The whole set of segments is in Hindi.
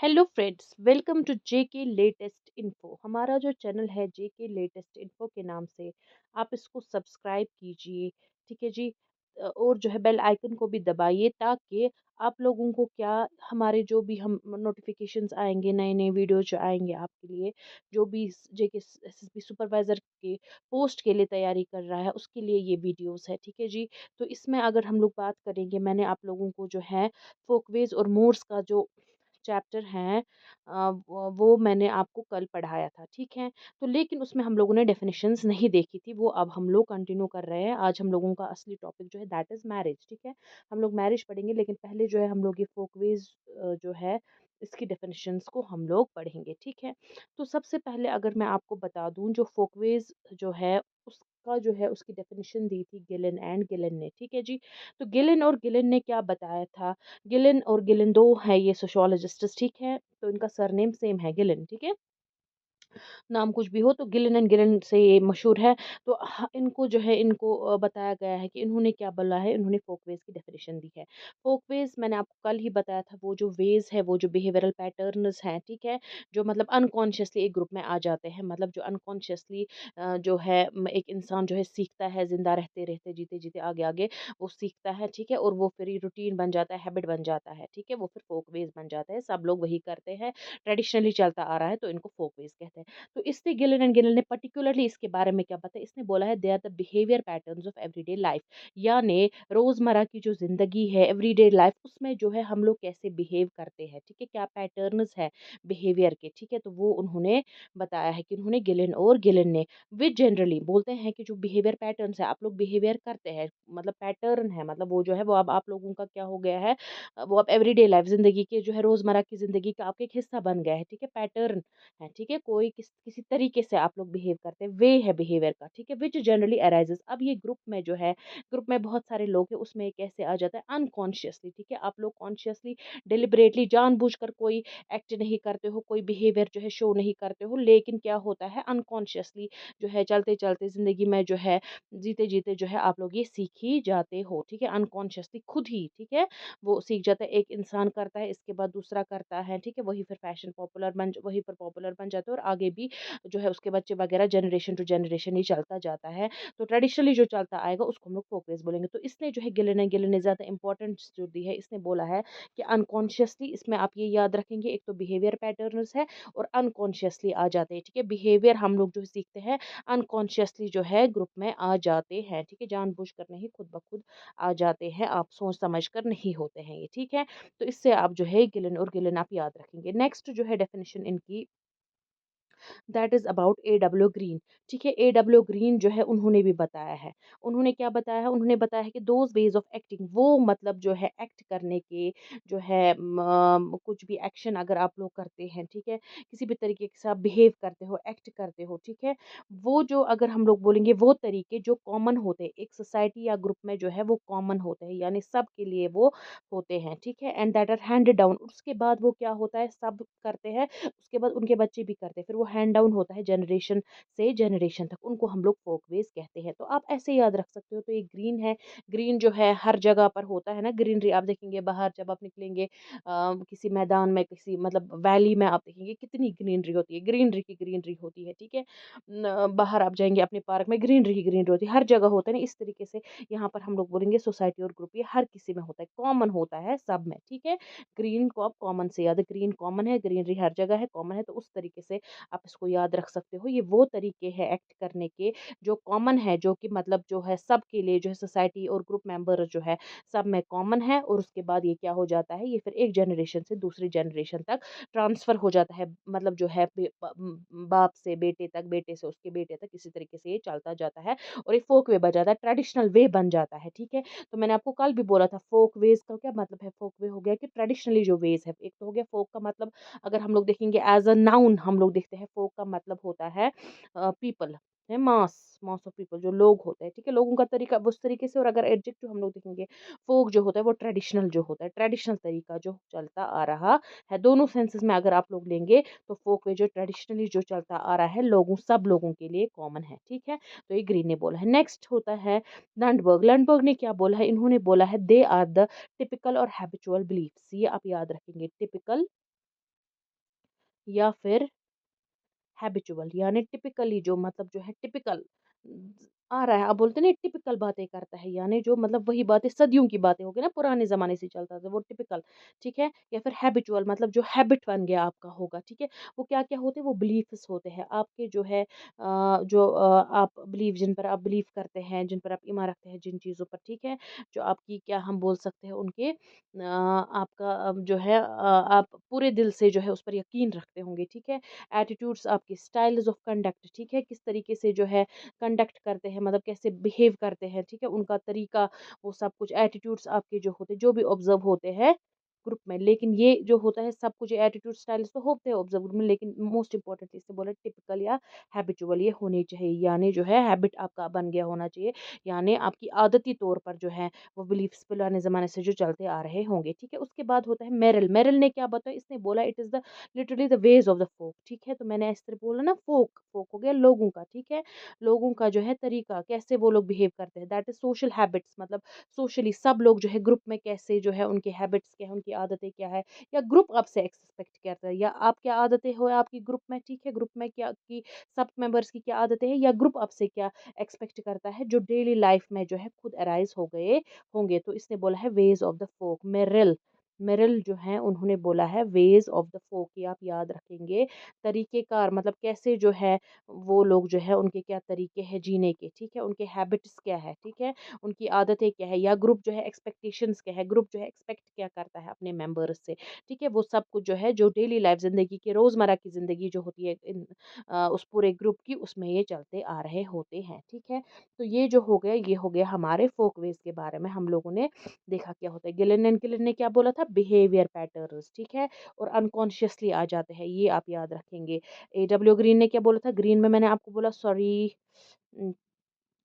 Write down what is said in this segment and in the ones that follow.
Hello friends, welcome to JK latest info. हमारा जो चैनल है जेके लेटेस्ट इन्फो के नाम से, आप इसको सब्सक्राइब कीजिए। ठीक है जी। और जो है बेल आइकन को भी दबाइए ताकि आप लोगों को क्या हमारे जो भी हम नोटिफिकेशंस आएंगे, नए नए वीडियो जो आएंगे आपके लिए, जो भी जेके एसएसबी सुपरवाइजर के पोस्ट के लिए तैयारी कर रहा है उसके लिए ये वीडियोस है। ठीक है जी। तो इसमें अगर हम लोग बात करेंगे, मैंने आप लोगों को जो है फोकवेज और मोर्स का जो चैप्टर हैं, वो मैंने आपको कल पढ़ाया था। ठीक है। तो लेकिन उसमें हम लोगों ने डेफिनेशंस नहीं देखी थी, वो अब हम लोग कंटिन्यू कर रहे हैं। आज हम लोगों का असली टॉपिक जो है दैट इज़ मैरिज। ठीक है। हम लोग मैरिज पढ़ेंगे, लेकिन पहले जो है हम लोग ये फोकवेज जो है इसकी डेफिनेशंस को हम लोग पढ़ेंगे। ठीक है। तो सबसे पहले अगर मैं आपको बता दूं, जो फोकवेज जो है उसका जो है उसकी डेफिनेशन दी थी गिलन एंड गिलन ने। ठीक है जी। तो गिलन और गिलन ने क्या बताया था? गिलन और गिलन दो है ये सोशियोलॉजिस्ट। ठीक है। तो इनका सरनेम सेम है, गिलन। ठीक है। नाम कुछ भी हो, तो गिलन एंड गिलन से ये मशहूर है। तो इनको जो है इनको बताया गया है कि इन्होंने क्या बोला है। इन्होंने फोकवेज की डेफिनेशन दी है। फोकवेज मैंने आपको कल ही बताया था, वो जो वेज है, वो जो बिहेवियरल पैटर्न्स हैं। ठीक है। जो मतलब अनकॉन्शियसली एक ग्रुप में आ जाते हैं, मतलब जो अनकॉन्शियसली जो है एक इंसान जो है सीखता है, जिंदा रहते रहते जीते जीते आगे आगे वो सीखता है। ठीक है। और वो फिर रूटीन बन जाता है, हैबिट बन जाता है। ठीक है। वो फिर फोकवेज बन जाता है, सब लोग वही करते हैं, ट्रेडिशनली चलता आ रहा है, तो इनको फोकवेज कहते हैं। तो इससे गिलन एंड गिलन ने पर्टिकुलरली इसके बारे में क्या बताया? इसने बोला है they are the behaviour patterns of everyday life. यानी रोजमर्रा की जो जिंदगी है, एवरीडे लाइफ, उसमें जो है हम लोग कैसे बिहेव करते हैं। ठीक है। क्या पैटर्न्स है बिहेवियर के। ठीक है। तो वो उन्होंने बताया है कि उन्होंने गिलन और गिलन ने विच जनरली बोलते हैं कि जो बिहेवियर पैटर्न्स है, आप लोग बिहेवियर करते हैं, मतलब पैटर्न है, मतलब वो जो है वो अब आप लोगों का क्या हो गया है, वो अब एवरीडे लाइफ जिंदगी के जो है रोजमर्रा की जिंदगी का आपका एक हिस्सा बन गया है। ठीक है। पैटर्न है। ठीक है। कोई किसी तरीके से आप लोग बिहेव करते हैं, वे है बिहेवियर का। ठीक है। Which generally arises. अब ये ग्रुप में जो है, ग्रुप में बहुत सारे लोग हैं, उसमें कैसे आ जाता है? अनकॉन्शियसली। ठीक है। आप लोग कॉन्शियसली डिलिबरेटली जानबूझकर कोई एक्ट नहीं करते हो, कोई बिहेवियर जो है शो नहीं करते हो, लेकिन क्या होता है अनकॉन्शियसली जो है चलते चलते जिंदगी में जो है जीते जीते जो है आप लोग ये सीख ही जाते हो। ठीक है। अनकॉन्शियसली खुद ही। ठीक है। वो सीख जाता है, एक इंसान करता है, इसके बाद दूसरा करता है। ठीक है। वही फिर फैशन पॉपुलर बन, वही पर पॉपुलर बन जाता है, और आगे भी जो है उसके बच्चे वगैरह जनरेशन टू जनरेशन ही चलता जाता है। तो ट्रेडिशनली जो चलता आएगा उसको हम लोग फोकवेज बोलेंगे। तो इसने जो है गिलन ने ज्यादा इंपॉर्टेंस जो दी है, इसने बोला है कि अनकॉन्शियसली, इसमें आप ये याद रखेंगे, एक तो बिहेवियर पैटर्न्स है और अनकॉन्शियसली आ जाते हैं। ठीक है। बिहेवियर हम लोग जो सीखते हैं अनकॉन्शियसली जो है ग्रुप में आ जाते हैं। ठीक है। जानबूझ कर नहीं, खुद ब खुद आ जाते हैं, आप सोच समझ कर नहीं होते हैं ये। ठीक है। तो इससे आप जो है गिलन और गिलन आप याद रखेंगे। नेक्स्ट जो है डेफिनेशन इनकी, that is about A W green. ठीक है। ए डब्ल्यू ग्रीन जो है उन्होंने भी बताया है। उन्होंने क्या बताया है? उन्होंने बताया है कि दोज वेज ऑफ एक्टिंग, वो मतलब जो है एक्ट करने के जो है कुछ भी एक्शन अगर आप लोग करते हैं, ठीक है, किसी भी तरीके के साथ बिहेव करते हो, एक्ट करते हो, ठीक है, वो जो अगर हम लोग बोलेंगे वो तरीके जो कॉमन होते हैं एक सोसाइटी या ग्रुप में, जो है वो कॉमन होते हैं, यानी सब के लिए वो होते हैं। ठीक है। And that are handed down, उसके बाद वो क्या होता है, सब करते हैं, उसके बाद उनके बच्चे भी करते हैं, फिर वो हैंड डाउन होता है जनरेशन से जनरेशन तक, उनको हम लोग फोकवेज कहते हैं। तो आप ऐसे याद रख सकते हो। तो ये ग्रीन है, ग्रीन जो है हर जगह पर होता है ना, ग्रीनरी आप देखेंगे बाहर जब आप निकलेंगे, किसी मैदान में, किसी मतलब वैली में, आप देखेंगे कितनी ग्रीनरी होती है, ग्रीनरी की ग्रीनरी होती है। ठीक है। बाहर आप जाएंगे अपने पार्क में, ग्रीनरी ही ग्रीनरी होती है, हर जगह होता है ना। इस तरीके से यहाँ पर हम लोग बोलेंगे सोसाइटी और ग्रुप, ये हर किसी में होता है, कॉमन होता है सब में। ठीक है। ग्रीन को आप कॉमन से याद, ग्रीन कॉमन है, ग्रीनरी हर जगह है, कॉमन है, तो उस तरीके से आप इसको याद रख सकते हो। ये वो तरीके हैं एक्ट करने के जो कॉमन है, जो कि मतलब जो है सब के लिए, जो है सोसाइटी और ग्रुप मेंबर जो है सब में कॉमन है, और उसके बाद ये क्या हो जाता है, ये फिर एक जनरेशन से दूसरी जनरेशन तक ट्रांसफर हो जाता है, मतलब जो है बाप से बेटे तक, बेटे से उसके बेटे तक, इसी तरीके से ये चलता जाता है, और एक फोक वे बन जाता है, ट्रेडिशनल वे बन जाता है। ठीक है। तो मैंने आपको कल भी बोला था फोक वेज का क्या मतलब है। फोक वे हो गया कि ट्रेडिशनली जो वेज है, एक तो हो गया फोक का मतलब, अगर हम लोग देखेंगे एज अ नाउन, हम लोग देखते हैं फोक का मतलब होता है पीपल, है मास, मास ऑफ पीपल, जो लोग होते हैं। ठीक है। लोगों का तरीका उस तरीके से, और अगर एडजेक्टिव हम लोग देखेंगे, फोक जो होता है वो ट्रेडिशनल जो होता है, ट्रेडिशनल तरीका जो चलता आ रहा है, दोनों सेंसेस में अगर आप लोग लेंगे, तो फोक वे जो ट्रेडिशनली जो चलता आ रहा है, लोगों सब लोगों के लिए कॉमन है। ठीक है। तो ये ग्रीन ने बोला है। नेक्स्ट होता है लंडबर्ग। लंडबर्ग ने क्या बोला है? इन्होंने बोला है दे आर द टिपिकल और हैबिचुअल बिलीफ्स। ये आप याद रखेंगे, टिपिकल या फिर हैबिचुअल, यानी टिपिकली जो मतलब जो है टिपिकल आ रहा है, आप बोलते हैं ना टिपिकल बातें करता है, यानी जो मतलब वही बातें सदियों की बातें हो गई ना, पुराने ज़माने से चलता था वो टिपिकल, ठीक है? या फिर हैबिचुअल मतलब जो हैबिट बन गया आपका होगा, ठीक है? वो क्या-क्या होते हैं, वो बिलीफ्स होते हैं आपके जो है आप बिलीव जिन पर आप बिलीव करते हैं, जिन पर आप ईमान रखते हैं जिन चीज़ों पर, ठीक है? जो आपकी क्या हम बोल सकते हैं उनके आपका जो है आप पूरे दिल से जो है उस पर यकीन रखते होंगे, ठीक है? एटीट्यूड्स आपके स्टाइल्स ऑफ कंडक्ट, ठीक है? किस तरीके से जो है कंडक्ट करते हैं, मतलब कैसे बिहेव करते हैं, ठीक है? उनका तरीका, वो सब कुछ एटीट्यूड्स आपके जो होते हैं, जो भी ऑब्जर्व होते हैं ग्रुप में। लेकिन ये जो होता है सब कुछ एटीट्यूड स्टाइल्स तो होते हैं ऑब्जर्व ग्रुप में, लेकिन मोस्ट इंपॉर्टेंटली इससे बोले टिपिकल या हैबिचुअल ये होने चाहिए, यानी जो है हैबिट आपका बन गया होना चाहिए, यानी आपकी आदती तौर पर जो है वो बिलीफ्स पुराने ज़माने से जो चलते आ रहे होंगे, ठीक है? उसके बाद होता है मेरिल। मेरिल ने क्या बताया, इसने बोला it is the literally the wedge of the folk, ठीक है? तो मैंने इस तरह बोला ना, फोक फोक हो गया लोगों का, ठीक है? लोगों का जो है तरीका, कैसे वो लोग बिहेव करते हैं, दैट इज़ सोशल हैबिट्स, मतलब सोशली सब लोग जो है ग्रुप में कैसे जो है उनके हैबिट्स क्या है, उनकी आदतें क्या है, या ग्रुप आपसे एक्सपेक्ट करता है, या आप क्या आदतें हो आपकी ग्रुप में, ठीक है? ग्रुप में क्या की सब मेंबर्स की क्या आदतें हैं, या ग्रुप आपसे क्या एक्सपेक्ट करता है, जो डेली लाइफ में जो है खुद अराइज हो गए होंगे। तो इसने बोला है ways of the folk. Merrill Merrill जो है उन्होंने बोला है वेज ऑफ द फोक, ये आप याद रखेंगे। तरीक़ेकार मतलब कैसे जो है वो लोग जो है उनके क्या तरीके हैं जीने के, ठीक है? उनके हैबिट्स क्या है, ठीक है? उनकी आदतें क्या है, या ग्रुप जो है एक्सपेक्टेशंस क्या है, ग्रुप जो है एक्सपेक्ट क्या करता है अपने मेंबर्स से, ठीक है? वो सब कुछ जो है जो डेली लाइफ ज़िंदगी की रोज़मर्रा की ज़िंदगी जो होती है उस पूरे ग्रुप की, उसमें ये चलते आ रहे होते हैं, ठीक है? तो ये जो हो गया, ये हो गया हमारे फोकवेज़ के बारे में, हम लोगों ने देखा क्या होता है। गिलेन एंड गिलेन ने क्या बोला था, बिहेवियर पैटर्न्स, ठीक है? और अनकॉन्शियसली आ जाते हैं, ये आप याद रखेंगे। एडब्ल्यू ग्रीन ने क्या बोला था, ग्रीन में मैंने आपको बोला, सॉरी,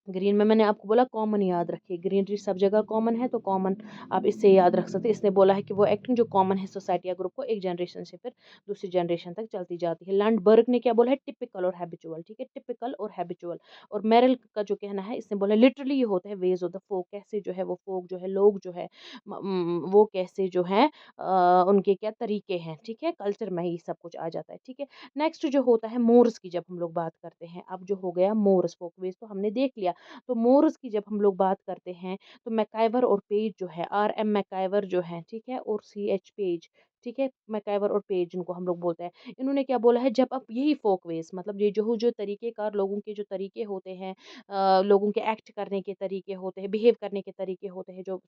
ग्रीन में मैंने आपको बोला कॉमन याद रखिए, ग्रीनरी सब जगह कॉमन है तो कॉमन आप इससे याद रख सकते हैं। इसने बोला है कि वो एक्टिंग जो कॉमन है सोसाइटी या ग्रुप को एक जनरेशन से फिर दूसरी जनरेशन तक चलती जाती है। लैंडबर्ग ने क्या बोला है, टिपिकल और हैबिचुअल, ठीक है? टिपिकल और हैबिचुअल। और मेरिल का जो कहना है, इसने बोला लिटरली ये होता है वेज ऑफ द फोक, कैसे जो है वो फोक जो है लोग जो है वो कैसे जो है उनके क्या तरीके हैं, ठीक है? कल्चर में ही सब कुछ आ जाता है, ठीक है? नेक्स्ट जो होता है मोर्स की, जब हम लोग बात करते हैं, अब जो हो गया मोर्स, फोकवेज तो हमने देख लिया। तो मोर्स की जब हम लोग बात करते हैं, तो मैकाइवर और पेज जो है, आर एम मैकाइवर जो है, ठीक है? और सी एच पेज, ठीक है? मैकाइवर और पेज इनको हम लोग बोलते हैं। इन्होंने क्या बोला है, जब आप यही फोकवेज मतलब ये जो तरीकेकार लोगों के जो तरीके होते हैं, लोगों के एक्ट करने के तरीके होते हैं, बिहेव करने के तरीके होते हैं, जो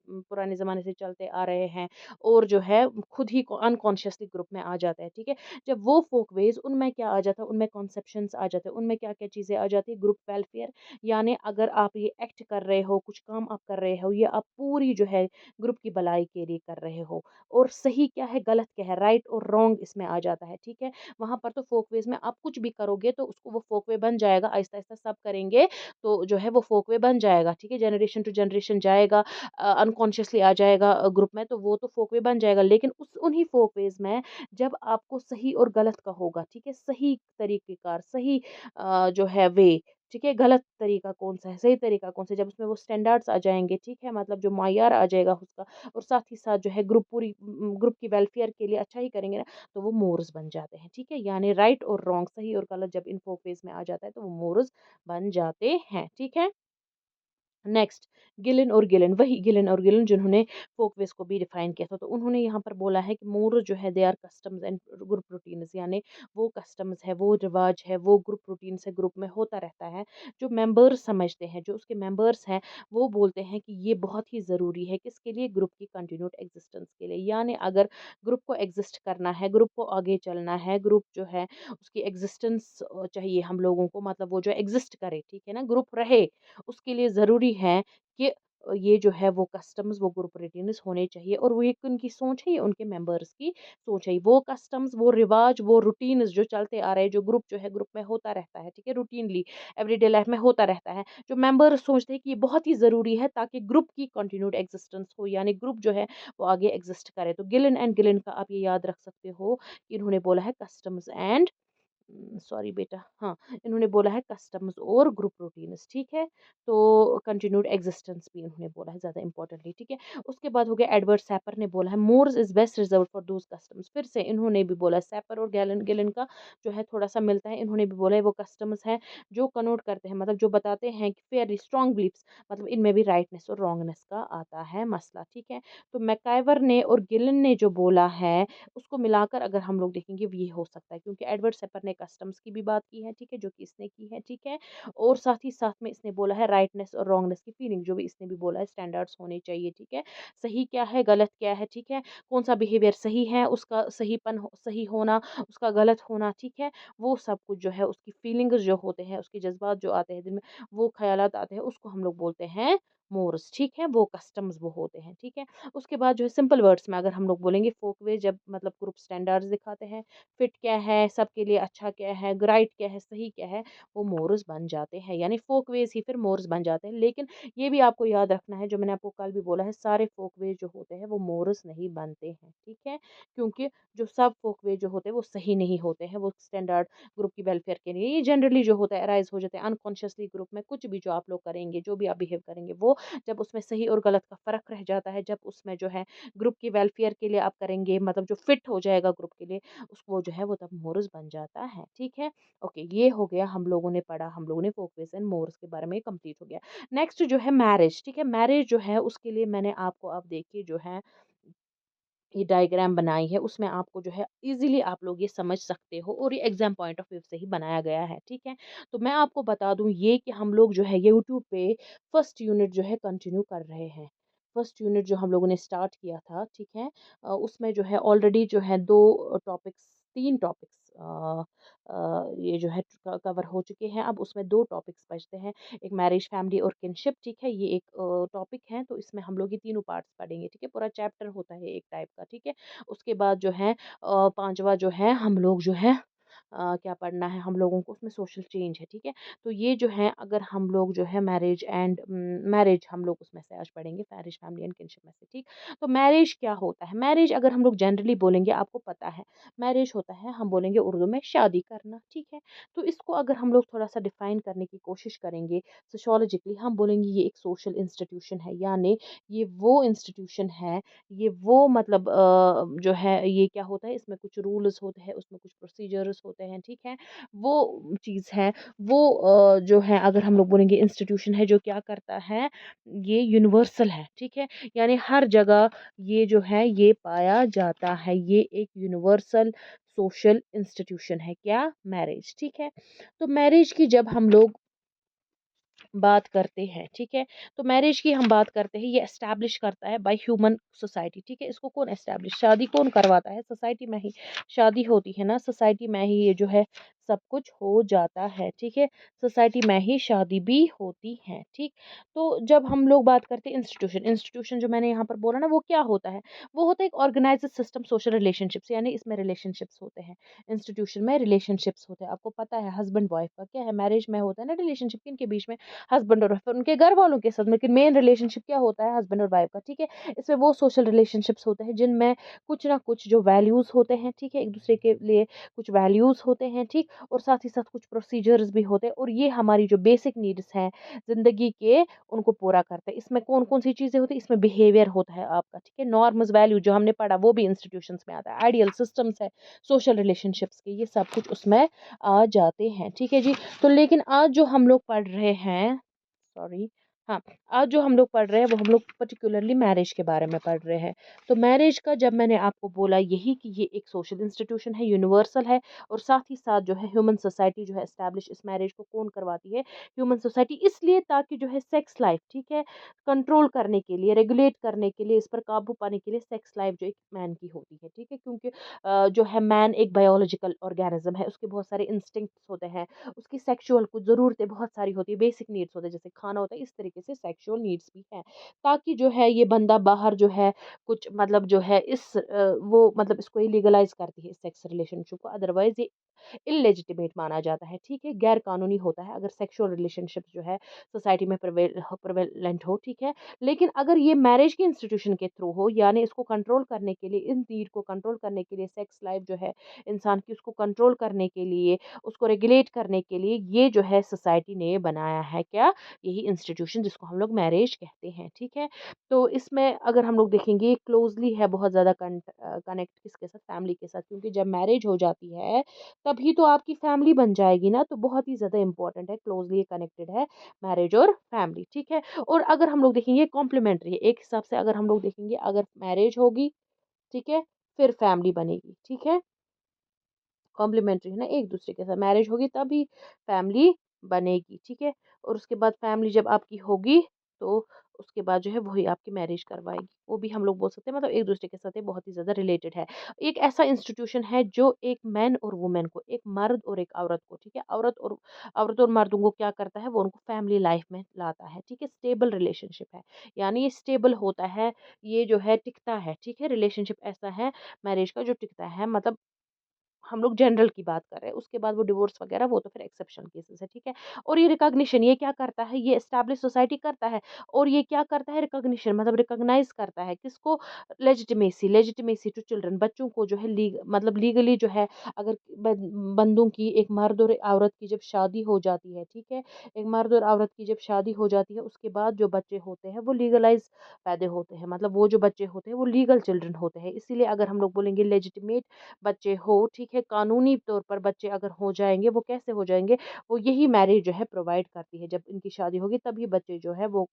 पुराने ज़माने से चलते आ रहे हैं, और जो है खुद ही अनकॉन्शियसली ग्रुप में आ जाता है, ठीक है? जब वो फोकवेज, उनमें क्या आ जाता है, उनमें कॉन्सेप्शंस आ जाते हैं, उनमें क्या-क्या चीज़ें आ जाती है, ग्रुप वेलफेयर, यानी अगर आप ये एक्ट कर रहे हो, कुछ काम आप कर रहे हो, ये आप पूरी जो है ग्रुप की भलाई के लिए कर रहे हो, और सही क्या है, गलत क्या है, राइट और रॉन्ग इसमें आ जाता है, ठीक है? वहाँ पर तो फोकवेज़ में आप कुछ भी करोगे तो उसको वो फोकवे बन जाएगा, आहिस्ता-आहिस्ता सब करेंगे तो जो है वो फोकवे बन जाएगा, ठीक है? जनरेशन टू जनरेशन जाएगा, अनकॉन्शियसली आ जाएगा ग्रुप में, तो वो तो फोकवे बन जाएगा। लेकिन उस उन्हीं फोकवेज़ में जब आपको सही और गलत का होगा, ठीक है? सही तरीक़ेकार, सही जो है वे, ठीक है? गलत तरीका कौन-सा है, सही तरीका कौन-सा है, जब उसमें वो स्टैंडर्ड्स आ जाएँगे, ठीक है? मतलब जो मायार आ जाएगा उसका, और साथ ही साथ जो है ग्रुप पूरी ग्रुप की वेलफेयर के लिए अच्छा ही करेंगे ना, तो वो मोर्स बन जाते हैं, ठीक है? यानी राइट और रॉन्ग, सही और गलत जब इन 4 फेज़ में आ जाता है, तो वो मोर्स बन जाते हैं, ठीक है? नेक्स्ट, गिलेन और गिलेन, वही गिलेन और गिलेन जिन्होंने फोकवेज को भी डिफाइन किया था, तो उन्होंने यहाँ पर बोला है कि मोर जो है they are customs and group routines, यानी वो कस्टम्स है, वो रिवाज है, वो ग्रुप रूटीन से ग्रुप में होता रहता है, जो मेंबर्स समझते हैं, जो उसके मेंबर्स हैं, वो बोलते हैं कि ये बहुत ही ज़रूरी है किसके लिए, ग्रुप की कंटिन्यूड एग्जिस्टेंस के लिए। यानी अगर ग्रुप को एग्जिस्ट करना है, ग्रुप को आगे चलना है, ग्रुप जो है उसकी एग्जिस्टेंस चाहिए हम लोगों को, मतलब वो जो एग्जिस्ट करे, ठीक है ना, ग्रुप रहे, उसके लिए ज़रूरी है कि ये जो है वो कस्टम्स, वो ग्रुप रूटीन्स होने चाहिए, और वो एक उनकी सोच है, ये उनके मेंबर्स की सोच है। वो कस्टम्स, वो रिवाज, वो रूटीन्स जो चलते आ रहे हैं, जो ग्रुप जो है ग्रुप में होता रहता है, ठीक है, रूटीनली एवरीडे लाइफ में होता रहता है, जो मेंबर सोचते हैं कि ये बहुत ही ज़रूरी है ताकि ग्रुप की कंटिन्यूड एग्जिस्टेंस हो, यानी ग्रुप जो है वो आगे एग्जिस्ट करे। तो गिलन एंड गिलन का आप ये याद रख सकते हो कि इन्होंने बोला है कस्टम्स एंड सॉरी बेटा, हाँ, इन्होंने बोला है कस्टम्स और ग्रुप रूटीन्स, ठीक है? तो कंटिन्यूड एग्जिस्टेंस भी इन्होंने बोला है ज़्यादा इम्पोर्टेंटली, ठीक है? उसके बाद हो गया एडवर्ड सैपर ने बोला है mores is best reserved for those customs. फिर से इन्होंने भी बोला है, सैपर और गैलन गिलन का जो है थोड़ा-सा मिलता है, इन्होंने भी बोला है वो कस्टम्स हैं जो कनोट करते हैं, मतलब जो बताते हैं कि वेरी स्ट्रॉन्ग बिलीफ्स, मतलब इनमें भी राइटनेस और रॉन्गनेस का आता है मसला, ठीक है? तो मैकाइवर ने और गिलन ने जो बोला है उसको मिलाकर अगर हम लोग देखेंगे ये हो सकता है, क्योंकि एडवर्ड सेपर ने कस्टम्स की भी बात की है, ठीक है, जो कि इसने की है, ठीक है, और साथ ही साथ में इसने बोला है राइटनेस और रॉन्गनेस की फीलिंग, जो भी इसने भी बोला है स्टैंडर्ड्स होने चाहिए, ठीक है, सही क्या है गलत क्या है, ठीक है, कौन सा बिहेवियर सही है, उसका सही होना, उसका गलत होना, ठीक है, वो सब कुछ जो है उसकी फीलिंग्स जो होते हैं, उसके जज्बात जो आते हैं दिल में, वो ख्यालात आते हैं, उसको हम लोग बोलते हैं मोर्स, ठीक है, वो कस्टम्स वो होते हैं, ठीक है। उसके बाद जो है सिंपल वर्ड्स में अगर हम लोग बोलेंगे फोकवे, जब मतलब ग्रुप स्टैंडर्ड्स दिखाते हैं, फिट क्या है, सबके लिए अच्छा क्या है, राइट क्या है, सही क्या है, वो मोरस बन जाते हैं, यानी फोकवेज ही फिर मोरस बन जाते हैं। लेकिन ये भी आपको याद रखना है, जो मैंने आपको कल भी बोला है, सारे फोकवेज जो होते हैं वो मोरस नहीं बनते हैं, ठीक है, क्योंकि जो सब फोकवे जो होते हैं वो सही नहीं होते हैं, वो स्टैंडर्ड ग्रुप की वेलफेयर के लिए ये जनरली जो होता है अराइज हो जाते हैं अनकॉन्शियसली। ग्रुप में कुछ भी जो आप लोग करेंगे, जो भी आप बिहेव करेंगे, वो जब उसमें सही और गलत का फ़र्क रह जाता है, जब उसमें जो है ग्रुप की वेलफेयर के लिए आप करेंगे, मतलब जो फिट हो जाएगा ग्रुप के लिए, उसको जो है वो तब मोरस बन जाता है, ठीक है? ओके, ये हो गया, हम लोगों ने पढ़ा, हम लोगों ने फोकस एंड मोरस के बारे में कंप्लीट हो गया। नेक्स्ट जो है मैरिज, ठीक है? मैरिज जो है उसके लिए मैंने आपको अब देखिए जो है ये डायग्राम बनाई है, उसमें आपको जो है इजीली आप लोग ये समझ सकते हो, और ये एग्जाम पॉइंट ऑफ व्यू से ही बनाया गया है, ठीक है? तो मैं आपको बता दूं ये कि हम लोग जो है यूट्यूब पे फर्स्ट यूनिट जो है कंटिन्यू कर रहे हैं। फर्स्ट यूनिट जो हम लोगों ने स्टार्ट किया था, ठीक है, उसमें जो है ऑलरेडी जो है दो टॉपिक्स, तीन टॉपिक्स ये जो है कवर हो चुके हैं। अब उसमें दो टॉपिक्स बचते हैं, एक मैरिज, फैमिली और किनशिप, ठीक है, ये एक टॉपिक है, तो इसमें हम लोग ये तीनों पार्ट्स पढ़ेंगे, ठीक है, पूरा चैप्टर होता है एक टाइप का, ठीक है। उसके बाद जो है पांचवा जो है हम लोग जो है क्या पढ़ना है हम लोगों को, उसमें सोशल चेंज है, ठीक है। तो ये जो है अगर हम लोग जो है मैरिज एंड मैरिज हम लोग उसमें से आज पढ़ेंगे, मैरिज, फैमिली एंड किनशिप में से, ठीक। तो मैरिज क्या होता है? मैरिज अगर हम लोग जनरली बोलेंगे, आपको पता है मैरिज होता है, हम बोलेंगे उर्दू में शादी करना, ठीक है। तो इसको अगर हम लोग थोड़ा सा डिफाइन करने की कोशिश करेंगे सोशोलॉजिकली, हम बोलेंगे ये एक सोशल इंस्टीट्यूशन है, यानी ये वो इंस्टीट्यूशन है, ये वो मतलब जो है ये क्या होता है, इसमें कुछ रूल्स होते हैं, उसमें कुछ प्रोसीजर्स होते हैं, ठीक है, वो चीज़ है। वो जो है अगर हम लोग बोलेंगे इंस्टीट्यूशन है जो क्या करता है, ये यूनिवर्सल है, ठीक है, यानी हर जगह ये जो है ये पाया जाता है, ये एक यूनिवर्सल सोशल इंस्टीट्यूशन है, क्या, मैरिज, ठीक है। तो मैरिज की जब हम लोग बात करते हैं, ठीक है, तो मैरिज की हम बात करते हैं, ये एस्टैब्लिश करता है बाय ह्यूमन सोसाइटी, ठीक है। इसको कौन एस्टैब्लिश, शादी कौन करवाता है? सोसाइटी में ही शादी होती है ना, सोसाइटी में ही ये जो है सब कुछ हो जाता है, ठीक है, सोसाइटी में ही शादी भी होती है, ठीक। तो जब हम लोग बात करते हैं इंस्टीट्यूशन, इंस्टीट्यूशन जो मैंने यहाँ पर बोला ना, वो क्या होता है? वो होता है एक ऑर्गेनाइज्ड सिस्टम सोशल रिलेशनशिप्स, यानी इसमें रिलेशनशिप्स होते हैं, इंस्टीट्यूशन में रिलेशनशिप्स होते हैं। आपको पता है हस्बैंड वाइफ का क्या है, मैरिज में होता है ना रिलेशनशिप, किनके बीच में, हस्बैंड और वाइफ, उनके घर वालों के साथ, लेकिन मेन रिलेशनशिप क्या होता है, हस्बैंड और वाइफ का, ठीक है। इसमें वो सोशल रिलेशनशिप्स होते हैं जिनमें कुछ ना कुछ जो वैल्यूज होते हैं, ठीक है, एक दूसरे के लिए कुछ वैल्यूज होते हैं, ठीक, और साथ ही साथ कुछ प्रोसीजर्स भी होते हैं, और ये हमारी जो बेसिक नीड्स हैं जिंदगी के, उनको पूरा करते हैं। इसमें कौन कौन सी चीजें होती है? इसमें बिहेवियर होता है आपका, ठीक है, नॉर्म्स, वैल्यू जो हमने पढ़ा वो भी इंस्टीट्यूशंस में आता है, आइडियल सिस्टम्स है सोशल रिलेशनशिप्स के, ये सब कुछ उसमें आ जाते हैं, ठीक है जी। तो लेकिन आज जो हम लोग पढ़ रहे हैं, सॉरी, हाँ, आज जो हम लोग पढ़ रहे हैं वो हम लोग पर्टिकुलरली मैरिज के बारे में पढ़ रहे हैं। तो मैरिज का जब मैंने आपको बोला यही कि ये एक सोशल इंस्टीट्यूशन है, यूनिवर्सल है, और साथ ही साथ जो है ह्यूमन सोसाइटी जो है एस्टैब्लिश इस मैरिज को कौन करवाती है? ह्यूमन सोसाइटी, इसलिए ताकि जो है सेक्स लाइफ, ठीक है, कंट्रोल करने के लिए, रेगुलेट करने के लिए, इस पर काबू पाने के लिए सेक्स लाइफ जो एक मैन की होती है, ठीक है, क्योंकि जो है मैन एक बायोलॉजिकल ऑर्गेनिज्म है, उसके बहुत सारे इंस्टिंक्ट्स होते हैं, उसकी सेक्सुअल कुछ ज़रूरतें बहुत सारी होती है, बेसिक नीड्स होते हैं, जैसे खाना होता है, इस तरीके तरीके से सेक्सुअल नीड्स भी हैं, ताकि जो है ये बंदा बाहर जो है कुछ मतलब जो है वो मतलब इसको इलीगलाइज करती है इस सेक्स रिलेशनशिप को, अदरवाइज ये इलेजिटिमेट माना जाता है, ठीक है, गैर कानूनी होता है अगर सेक्सुअल रिलेशनशिप जो है सोसाइटी में प्रिवेलेंट हो, ठीक है। लेकिन अगर ये मैरिज के इंस्टीट्यूशन के थ्रू हो, यानी इसको कंट्रोल करने के लिए, इन नीड को कंट्रोल करने के लिए, सेक्स लाइफ जो है इंसान की उसको कंट्रोल करने के लिए, उसको रेगुलेट करने के लिए ये जो है सोसाइटी ने बनाया है क्या, यही इंस्टीट्यूशन जिसको हम लोग मैरिज कहते हैं, ठीक है। तो इसमें अगर हम लोग देखेंगे क्लोजली है बहुत ज़्यादा कनेक्ट किसके साथ, फैमिली के साथ, क्योंकि जब मैरिज हो जाती है तभी तो आपकी फैमिली बन जाएगी ना, तो बहुत ही ज़्यादा इंपॉर्टेंट है, क्लोजली कनेक्टेड है मैरिज और फैमिली, ठीक है। और अगर हम लोग देखेंगे कॉम्प्लीमेंट्री है एक हिसाब से, अगर हम लोग देखेंगे अगर मैरिज होगी, ठीक है, फिर फैमिली बनेगी, ठीक है, कॉम्प्लीमेंट्री है ना, एक दूसरे के साथ मैरिज होगी तभी फैमिली बनेगी, ठीक है। और उसके बाद फैमिली जब आपकी होगी तो उसके बाद जो है वही आपकी मैरिज करवाएगी, वो भी हम लोग बोल सकते हैं, मतलब एक दूसरे के साथ ये बहुत ही ज़्यादा रिलेटेड है। एक ऐसा इंस्टीट्यूशन है जो एक मैन और वुमेन को, एक मर्द और एक औरत को, ठीक है, औरत और मर्दों को क्या करता है, वो उनको फैमिली लाइफ में लाता है, ठीक है, स्टेबल रिलेशनशिप है, यानी ये स्टेबल होता है, ये जो है टिकता है, ठीक है, रिलेशनशिप ऐसा है मैरिज का जो टिकता है, मतलब हम लोग जनरल की बात कर रहे हैं, उसके बाद वो डिवोर्स वगैरह वो तो फिर एक्सेप्शनल केसेस है, ठीक है। और ये रिकॉग्निशन ये क्या करता है, ये एस्टैब्लिश सोसाइटी करता है, और ये क्या करता है, रिकॉग्निशन मतलब रिकॉग्नाइज करता है किसको, लेजिटिमेसी टू चिल्ड्रन, बच्चों को जो है मतलब लीगली जो है, अगर बंदों की, एक मर्द और एक औरत की जब शादी हो जाती है, ठीक है, एक मर्द और औरत की जब शादी हो जाती है उसके बाद जो बच्चे होते हैं वो लीगलाइज पैदा होते हैं, मतलब वो जो बच्चे होते हैं वो लीगल चिल्ड्रन होते हैं, इसीलिए अगर हम लोग बोलेंगे लेजिटिमेट बच्चे हो, ठीक है, कानूनी तौर पर बच्चे अगर हो जाएँगे, वो कैसे हो जाएँगे? वो यही मैरिज जो है प्रोवाइड करती है, जब इनकी शादी होगी तभी बच्चे जो है वो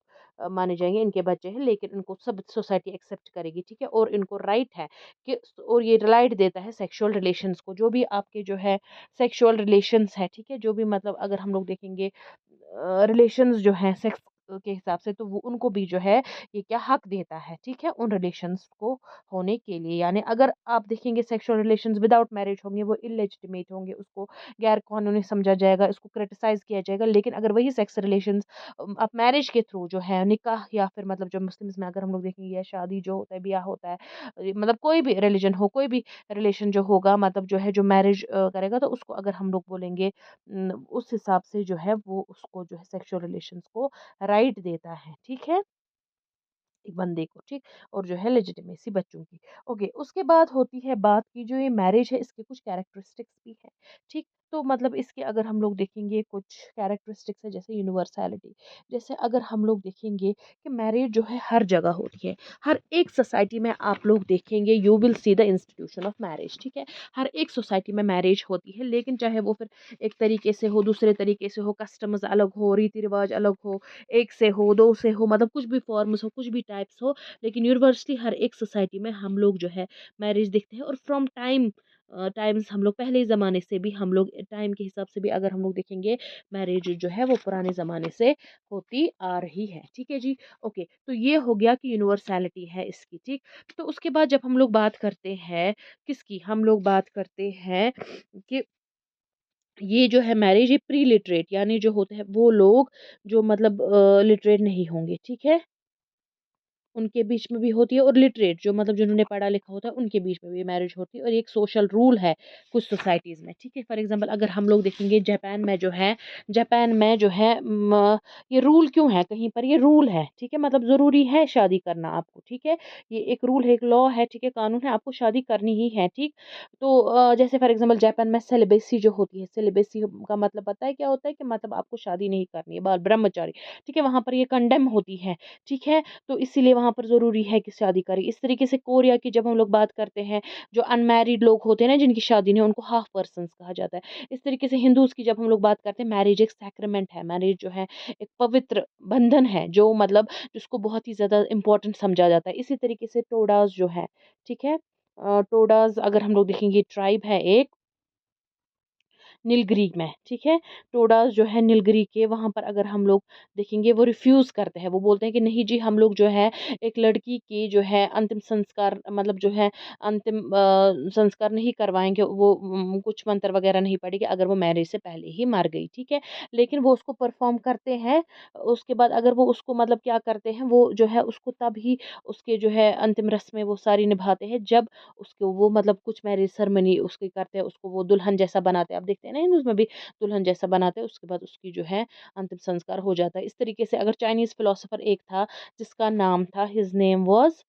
माने जाएँगे इनके बच्चे हैं, लेकिन इनको सब सोसाइटी एक्सेप्ट करेगी, ठीक है? और इनको राइट है कि और ये राइट देता है सेक्सुअल रिलेशंस को, जो भी आपके जो है सेक्सुअल रिलेशंस है, ठीक है? जो भी मतलब अगर हम लोग देखेंगे रिलेशंस जो हैं सेक्स के हिसाब से, तो वो उनको भी जो है ये क्या हक देता है, ठीक है, उन रिलेशंस को होने के लिए, यानी अगर आप देखेंगे सेक्सुअल रिलेशंस विदाउट मैरिज होंगे वो इलेजिटिमेट होंगे, उसको गैर कानूनी समझा जाएगा, इसको क्रिटिसाइज किया जाएगा। लेकिन अगर वही सेक्स रिलेशंस आप मैरिज के थ्रू जो है निकाह, या फिर मतलब जो मुस्लिम्स में अगर हम लोग देखेंगे या शादी जो होता है, ब्याह होता है, मतलब कोई भी रिलीजन हो, कोई भी रिलेशन जो होगा, मतलब जो है जो मैरिज करेगा, तो उसको अगर हम लोग बोलेंगे उस हिसाब से जो है वो उसको जो है सेक्सुअल रिलेशंस को राइट देता है, ठीक है, एक बंदे को, ठीक। और जो है लेजिटिमेसी बच्चों की, ओके। उसके बाद होती है बात की जो ये मैरिज है इसके कुछ कैरेक्टरिस्टिक्स भी हैं, ठीक। तो मतलब इसके अगर हम लोग देखेंगे कुछ कैरेक्टरिस्टिक्स है, जैसे यूनिवर्सैलिटी, जैसे अगर हम लोग देखेंगे कि मैरिज जो है हर जगह होती है, हर एक सोसाइटी में आप लोग देखेंगे you will see the institution of marriage, ठीक है, हर एक सोसाइटी में मैरिज होती है, लेकिन चाहे वो फिर एक तरीके से हो, दूसरे तरीके से हो, कस्टम्स अलग हो, रीति रिवाज अलग हो, एक से हो, 2 से हो, मतलब कुछ भी फॉर्म्स हो, कुछ भी टाइप्स हो, लेकिन यूनिवर्सली हर एक सोसाइटी में हम लोग जो है मैरिज देखते हैं। और फ्रॉम टाइम्स हम लोग पहले ज़माने से भी, हम लोग टाइम के हिसाब से भी अगर हम लोग देखेंगे मैरिज जो है वो पुराने ज़माने से होती आ रही है, ठीक है जी। ओके, तो ये हो गया कि यूनिवर्सैलिटी है इसकी, ठीक। तो उसके बाद जब हम लोग बात करते हैं किसकी, हम लोग बात करते हैं कि ये जो है मैरिज ये प्री लिटरेट, यानी जो होते हैं वो लोग जो मतलब लिटरेट नहीं होंगे, ठीक है, उनके बीच में भी होती है, और लिटरेट जो मतलब जिन्होंने पढ़ा लिखा होता है उनके बीच में भी मैरिज होती है, और ये एक सोशल रूल है कुछ सोसाइटीज़ में, ठीक है। फॉर एग्जांपल अगर हम लोग देखेंगे जापान में जो है, जापान में जो है ये रूल क्यों है, कहीं पर ये रूल है, ठीक है, मतलब ज़रूरी है शादी करना आपको, ठीक है, ये एक रूल है, एक लॉ है, ठीक है, कानून है, आपको शादी करनी ही है, ठीक। तो जैसे फॉर एग्जाम्पल जापान में सेलिबेसी जो होती है, सेलिबेसी का मतलब पता है क्या होता है, कि मतलब आपको शादी नहीं करनी है, बाल ब्रह्मचारी, ठीक है, वहाँ पर ये कंडेम होती है, ठीक है। तो इसीलिए वहाँ पर ज़रूरी है कि शादी करें। इस तरीके से कोरिया की जब हम लोग बात करते हैं, जो अनमैरिड लोग होते हैं ना जिनकी शादी नहीं है, उनको हाफ पर्सन्स कहा जाता है। इस तरीके से हिंदूज़ की जब हम लोग बात करते हैं, मैरिज एक सैक्रामेंट है, मैरिज जो है एक पवित्र बंधन है, जो मतलब जिसको बहुत ही ज़्यादा इम्पोर्टेंट समझा जाता है। इसी तरीके से टोडाज़ जो है, ठीक है, टोडाज़ अगर हम लोग देखेंगे ट्राइब है एक, नीलगिरी में, ठीक है। टोडास जो है नीलगिरी के, वहाँ पर अगर हम लोग देखेंगे वो रिफ्यूज़ करते हैं, वो बोलते हैं कि नहीं जी हम लोग जो है एक लड़की की जो है अंतिम संस्कार मतलब जो है अंतिम संस्कार नहीं करवाएँगे, वो कुछ मंत्र वगैरह नहीं पढ़ेगी अगर वो मैरिज से पहले ही मर गई, ठीक है। लेकिन वो उसको परफ़ॉर्म करते हैं, उसके बाद अगर वो उसको मतलब क्या करते हैं, वो जो है उसको तब ही उसके जो है अंतिम रस्में वो सारी निभाते हैं जब उसको वो मतलब कुछ मैरिज सेरेमनी उसकी करते हैं, उसको वो दुल्हन जैसा बनाते हैं। आप देखते हैं ना हिंदूज़ में भी दुल्हन जैसा बनाते हैं, उसके बाद उसकी जो है अंतिम संस्कार हो जाता है। इस तरीके से अगर चाइनीज़ फिलोसोफर एक था जिसका नाम था, हिज़ नेम वाज़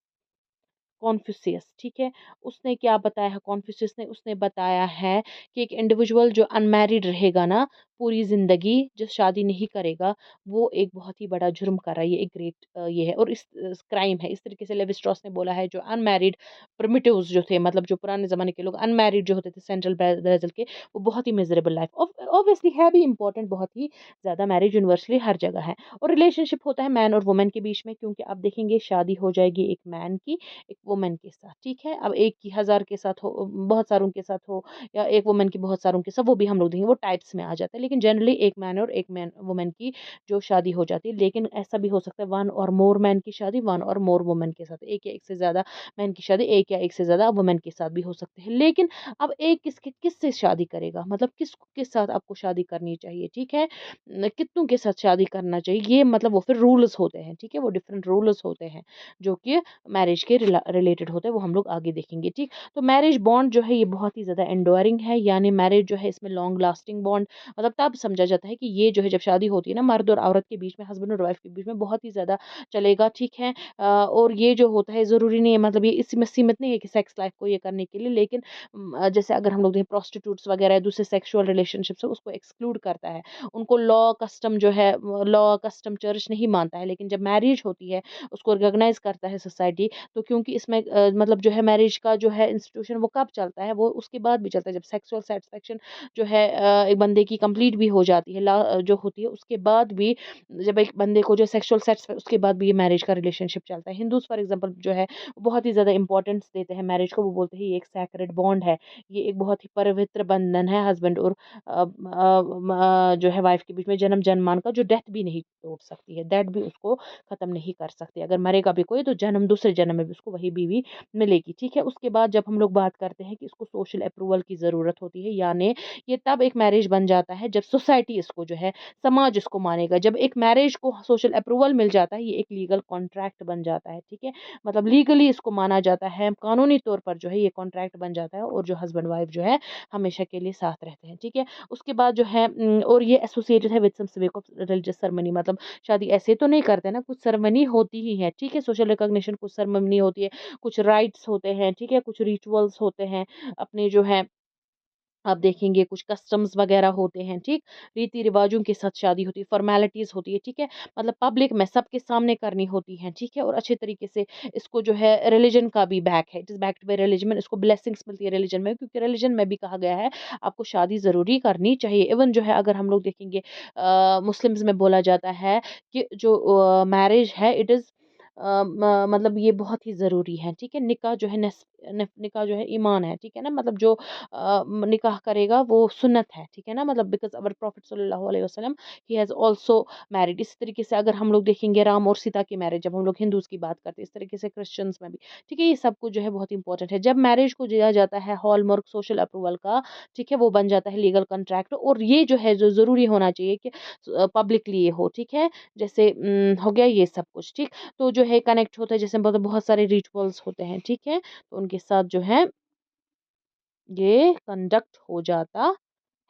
कॉन्फ्यूशियस, ठीक है। उसने क्या बताया है कॉन्फ्यूशियस ने, उसने बताया है कि एक इंडिविजुअल जो अनमैरिड रहेगा ना पूरी ज़िंदगी, जो शादी नहीं करेगा, वो एक बहुत ही बड़ा जुर्म कर रहा है। ये एक ग्रेट ये है और इस क्राइम है। इस तरीके से लेवी स्ट्रॉस ने बोला है जो अनमैरिड प्रिमिटिव्स जो थे, मतलब जो पुराने ज़माने के लोग अनमैरिड जो होते थे सेंट्रल ब्राज़ील के, वो बहुत ही मिज़रेबल लाइफ़ ऑब्वियसली है भी इम्पोर्टेंट, बहुत ही ज़्यादा, मैरिज यूनिवर्सली हर जगह है। और रिलेशनशिप होता है मैन और वुमन के बीच में, क्योंकि आप देखेंगे शादी हो जाएगी एक मैन की एक वुमन के साथ, ठीक है। अब एक की हज़ार के साथ हो, बहुत सारों के साथ हो, या एक वुमन की बहुत सारों के साथ, वो भी हम लोग देखेंगे, वो टाइप्स में आ जाता है। लेकिन जनरली एक मैन और एक मैन वुमन की जो शादी हो जाती है। लेकिन ऐसा भी हो सकता है वन और मोर मैन की शादी, वन और मोर वुमन के साथ, एक या एक से ज़्यादा मैन की शादी, एक या एक से ज़्यादा वुमन के साथ भी हो सकते हैं। लेकिन अब एक किससे शादी करेगा, मतलब किस साथ आपको शादी करनी चाहिए, ठीक है। कितनों के साथ शादी करना चाहिए, ये मतलब वो फिर रूल्स होते हैं, ठीक है। वो डिफरेंट रूल्स होते हैं जो कि मैरिज के रिलेटेड होते हैं, वो हम लोग आगे देखेंगे, ठीक। तो मैरिज बॉन्ड जो है ये बहुत ही ज़्यादा एंडोरिंग है, यानी मैरिज जो है इसमें लॉन्ग लास्टिंग बॉन्ड, मतलब तब समझा जाता है कि ये जो है जब शादी होती है ना मर्द और औरत के बीच में, हस्बैंड और वाइफ के बीच में, बहुत ही ज़्यादा चलेगा, ठीक है। और ये जो होता है ज़रूरी नहीं है, मतलब ये इसमें सीमित नहीं है कि सेक्स लाइफ को ये करने के लिए, लेकिन जैसे अगर हम लोग देखें प्रोस्टिट्यूट्स वगैरह दूसरे सेक्सुअल रिलेशनशिप्स है उसको एक्सक्लूड करता है। उनको लॉ कस्टम जो है, लॉ कस्टम चर्च नहीं मानता है, लेकिन जब मैरिज होती है उसको रिकॉग्नाइज करता है सोसाइटी। तो क्योंकि इसमें मतलब जो है मैरिज का जो है इंस्टीट्यूशन वो कब चलता है, वो उसके बाद भी चलता है जब सेक्सुअल सेटिस्फेक्शन जो है एक बंदे की कंप्लीट भी हो जाती है, जो होती है उसके बाद भी, जब एक बंदे को जो सेक्सुअल सेटिस्फेक्शन, उसके बाद भी ये मैरिज का रिलेशनशिप चलता है। हिंदूज फॉर एग्जांपल जो है बहुत ही ज़्यादा इंपॉर्टेंस देते हैं मैरिज को, वो बोलते हैं ये एक सैक्रेड बॉन्ड है, ये एक बहुत ही पवित्र बंधन है हस्बैंड और जो है वाइफ के बीच में, जन्म जन्मान का, जो डेथ भी नहीं तोड़ सकती है, डेथ भी उसको खत्म नहीं कर सकती। अगर मरेगा भी कोई तो जन्म दूसरे जन्म में भी उसको वही बीवी मिलेगी, ठीक है। उसके बाद जब हम लोग बात करते हैं कि इसको सोशल अप्रूवल की ज़रूरत होती है, यानी ये तब एक मैरिज बन जाता है जब सोसाइटी इसको जो है, समाज इसको मानेगा। जब एक मैरिज को सोशल अप्रूवल मिल जाता है, ये एक लीगल कॉन्ट्रैक्ट बन जाता है, ठीक है। मतलब लीगली इसको माना जाता है, कानूनी तौर पर जो है ये कॉन्ट्रैक्ट बन जाता है, और जो हस्बैंड वाइफ जो है हमेशा के लिए साथ रहते हैं, ठीक है। उसके बाद जो है और ये एसोसिएटेड है with some civic of religious ceremony, मतलब शादी ऐसे तो नहीं करते ना, कुछ सेरेमनी होती ही है, ठीक है। सोशल रिकॉग्निशन कुछ सेरेमनी होती है, कुछ राइट्स होते हैं, ठीक है, कुछ रिचुअल्स होते हैं, अपने जो है आप देखेंगे कुछ कस्टम्स वगैरह होते हैं, ठीक। रीति-रिवाज़ों के साथ शादी होती है, फ़ॉर्मेलिटीज़ होती है, ठीक है। मतलब पब्लिक में सबके सामने करनी होती हैं, ठीक है। और अच्छे तरीके से इसको जो है रिलिजन का भी बैक है, it is backed by religion, इसको ब्लेसिंग्स मिलती है रिलिजन में, क्योंकि रिलिजन में भी कहा गया है आपको शादी ज़रूरी करनी चाहिए। इवन जो है अगर हम लोग देखेंगे मुस्लिम्स में बोला जाता है कि जो मैरिज है इट इज़ मतलब ये बहुत ही ज़रूरी है, ठीक है। निकाह जो है निकाह जो है ईमान है, ठीक है ना। मतलब जो निकाह करेगा वो सुन्नत है, ठीक है ना। मतलब बिकॉज़ अवर प्रॉफिट सल्लल्लाहु अलैहि वसल्लम ही हैज़ आल्सो मैरिड। इस तरीके से अगर हम लोग देखेंगे राम और सीता की मैरिज, जब हम लोग हिंदूज़ की बात करते हैं, इस तरीके से क्रिश्चियंस में भी, ठीक है। ये सब कुछ जो है बहुत इंपॉर्टेंट है। जब मैरिज को दिया जाता है हॉलमार्क सोशल अप्रूवल का, ठीक है, वो बन जाता है लीगल कॉन्ट्रैक्ट, और ये जो है जो ज़रूरी होना चाहिए कि पब्लिकली ये हो, ठीक है। जैसे हो गया ये सब कुछ, ठीक। तो जो है कनेक्ट होता है, जैसे मतलब बहुत सारे रिचुअल्स होते हैं, ठीक है। तो उनके साथ जो है ये कंडक्ट हो जाता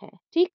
है, ठीक।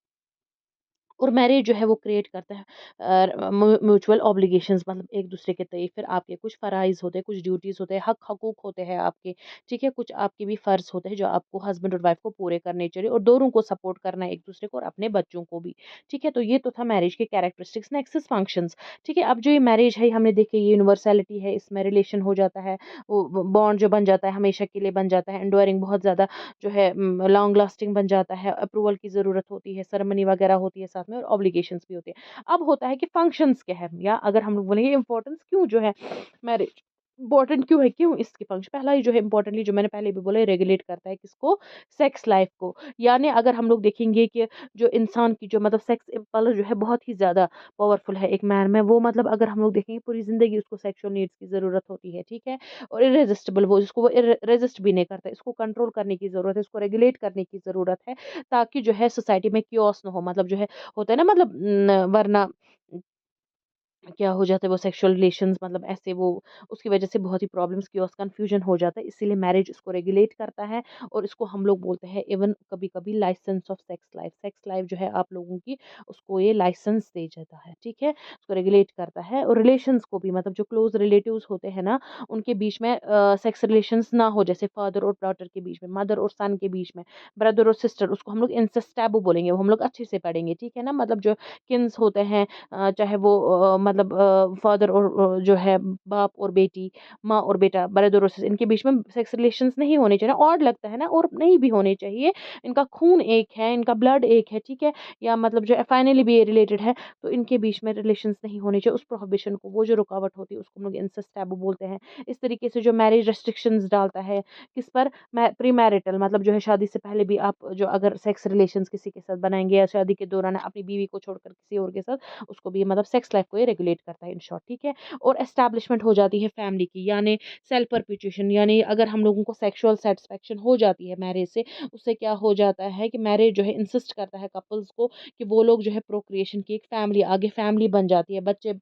और मैरिज जो है वो क्रिएट करता है म्यूचुअल ऑब्लिगेशंस, मतलब एक दूसरे के तय, फिर आपके कुछ फ़राइज़ होते हैं, कुछ ड्यूटीज़ होते हैं, हक हकूक होते हैं आपके, ठीक है। कुछ आपके भी फ़र्ज़ होते हैं जो आपको हस्बैंड और वाइफ को पूरे करने चाहिए, और दोनों को सपोर्ट करना है एक दूसरे को और अपने बच्चों को भी, ठीक है। तो ये तो था मैरिज के कैरेक्टरिस्टिक्स। नेक्स्ट इज फंक्शंस, ठीक है। अब जो ये मैरिज है हमने देखी ये यूनिवर्सैलिटी है, इसमें रिलेशन हो जाता है, वो बॉन्ड जो बन जाता है हमेशा के लिए बन जाता है, एंडोरिंग बहुत ज़्यादा जो है लॉन्ग लास्टिंग बन जाता है, अप्रूवल की ज़रूरत होती है, सेरेमनी वगैरह होती है साथ में, और ऑब्लिगेशंस भी होते हैं। अब होता है कि फंक्शंस क्या है, या अगर हम लोग बोलेंगे इम्पोर्टेंस क्यों जो है मैरिज इम्पोर्टेंट क्यों है? क्यों इसके फंक्शन, पहला ही जो है इम्पोर्टेंटली जो मैंने पहले भी बोला, रेगुलेट करता है किसको? सेक्स लाइफ को। यानी अगर हम लोग देखेंगे कि जो इंसान की जो मतलब सेक्स इम्पल्स जो है बहुत ही ज़्यादा पावरफुल है एक मैन में, वो मतलब अगर हम लोग देखेंगे पूरी ज़िंदगी उसको सेक्सुअल नीड्स की ज़रूरत होती है, ठीक है? और इर्रेसिस्टिबल वो जिसको वो रेज़िस्ट भी नहीं करता, इसको कंट्रोल करने की ज़रूरत है, इसको रेगुलेट करने की ज़रूरत है, ताकि जो है सोसाइटी में किओस ना हो, मतलब जो है होता है ना, मतलब वरना क्या हो जाता है, वो सेक्सुअल रिलेशंस मतलब ऐसे वो उसकी वजह से बहुत ही प्रॉब्लम्स की कंफ्यूजन हो जाता है, इसीलिए मैरिज इसको रेगुलेट करता है। और इसको हम लोग बोलते हैं इवन कभी कभी लाइसेंस ऑफ सेक्स लाइफ जो है आप लोगों की, उसको ये लाइसेंस दे जाता है, ठीक है? उसको रेगुलेट करता है। और रिलेशंस को भी, मतलब जो क्लोज रिलेटिव्स होते हैं ना, उनके बीच में सेक्स रिलेशंस ना हो, जैसे फादर और डॉटर के बीच में, मदर और सन के बीच में, ब्रदर और सिस्टर, उसको हम लोग इंसेस्ट टैबू बोलेंगे, वो हम लोग अच्छे से पढ़ेंगे, ठीक है ना? मतलब जो किन्स होते हैं, चाहे वो मतलब फादर और जो है बाप और बेटी, माँ और बेटा, ब्रदर और सिस्टर, इनके बीच में सेक्स रिलेशंस नहीं होने चाहिए। ऑड लगता है ना, और नहीं भी होने चाहिए। इनका खून एक है, इनका ब्लड एक है, ठीक है? या मतलब जो फाइनली भी ये रिलेटेड है, तो इनके बीच में रिलेशंस नहीं होने चाहिए। उस प्रोहिबिशन को, वो जो रुकावट होती है, उसको हम लोग इंसेस्ट टैबू बोलते हैं। इस तरीके से जो मैरिज रेस्ट्रिक्शंस डालता है किस पर? प्री मैरिटल, मतलब जो है शादी से पहले भी आप जो अगर सेक्स रिलेशंस किसी के साथ बनाएंगे, या शादी के दौरान अपनी बीवी को छोड़कर किसी और के साथ, उसको भी मतलब सेक्स लाइफ को ये रेगुलेट करता है इन शॉर्ट, ठीक है? और एस्टैब्लिशमेंट हो जाती है फैमिली की, यानी सेल्फ परपिट्यूशन, यानी अगर हम लोगों को सेक्सुअल सेटिस्फेक्शन हो जाती है मैरिज से, उससे क्या हो जाता है कि मैरिज जो है इंसिस्ट करता है कपल्स को कि वो लोग जो है प्रोक्रिएशन की एक फैमिली, आगे फैमिली बन जाती है, बच्चे